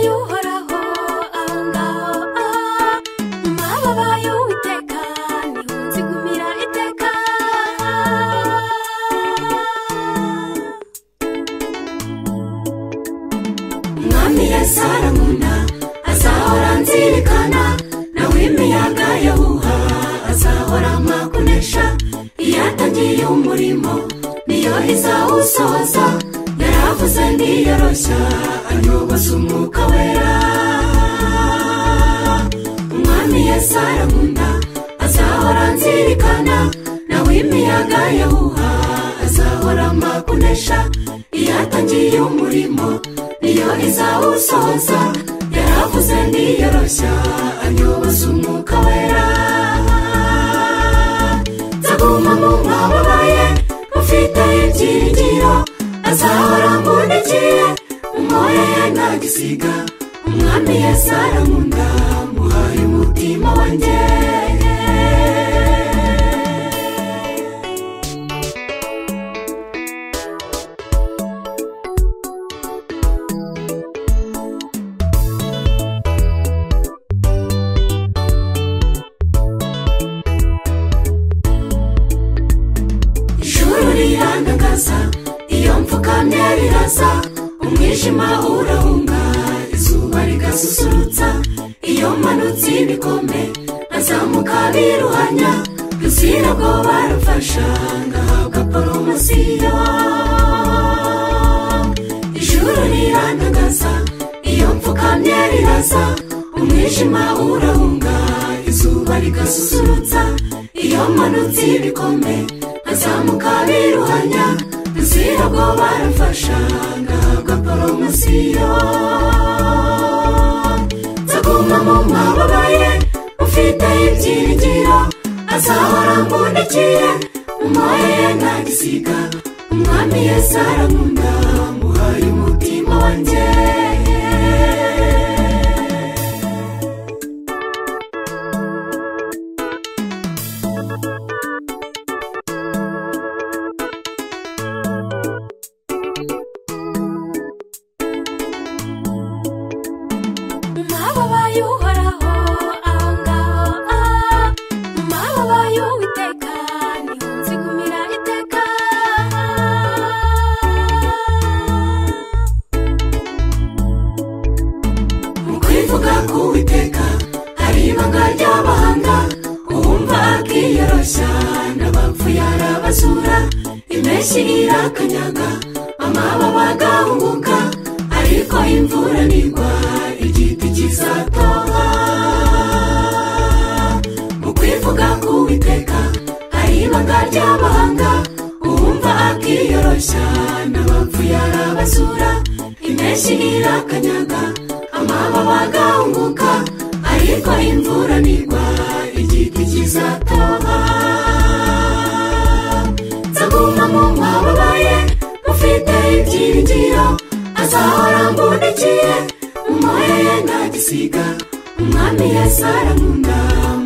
yuhoraho aho ngaho, mababa y'Uwiteka niho nzigumira iteka. Umwami Yesu arankunda azahora nzirikana, nawe imiyaga yahuha azahora amakunesha. Iyo atangiye umurimo niyo izawusohoza, yaravuze ntiyoroshya anyoboza umwuka wera. Umwami Yesu arankunda azahora nzirikana, nawe imiyaga yahuha azahora amakunesha. Iyo atangiye umurimo niyo izawusohoza, yaravuze ntiyoroshya anyoboza umwuka wera. Nzaguma mu mababa ye mufite ibyiringiro, azahora ambundikiye umoya ye ntagisiga. Umwami Yesu arankunda muhaye umutima wanjye. Iyo mfukamye riraza, umwijima urahunga, izuba rigasusurutsa. Iyo manutse ibikombe azamuka biruhanya, ruzira bwo barafasha ngahabwa poromosiyo. Ijuru rirandagaza, iyo mfukamye riraza, umwijima urahunga, izuba rigasusurutsa. Iyo manutse ibikombe azamuka biruhanya, ruzira bwo barafasha ngahabwa poromosiyo. Nzaguma mu mababa ye ufite ibyiringiro, azahora ambundikiye umoya ye ntagisiga. Umwami Yesu arankunda muhaye umutima wanjye. Mababa yuhoraho aho ngaho, mababa y'Uwiteka niho nzigumira iteka. Mu kwivuga k'Uwiteka hari ibanga ry'abahanga, uwumva akiyoroshya n'abapfuye arabazura. Impeshyi irakanyaga amababa agahunguka, ariko imvura nigwa igiti kizatoha. Mu kwivuga k'Uwiteka hari ibanga ry'abahanga, uwumva akiyoroshya n'abapfuye arabazura. Impeshyi irakanyaga amababa agahunguka, ariko imvura nigwa igiti kizatoha. Nzaguma mu mababa ye ufite ibyiringiro, azahora ambundikiye umoya ye ntagisiga. Umwami Yesu arankunda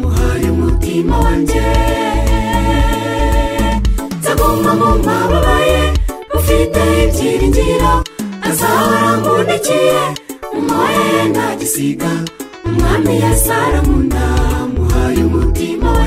muhaye umutima wanjye. Nzaguma mu mababa ye ufite ibyiringiro, azahora ambundikiye umoya ye ntagisiga. Umwami Yesu arankunda muhaye umutima wanjye.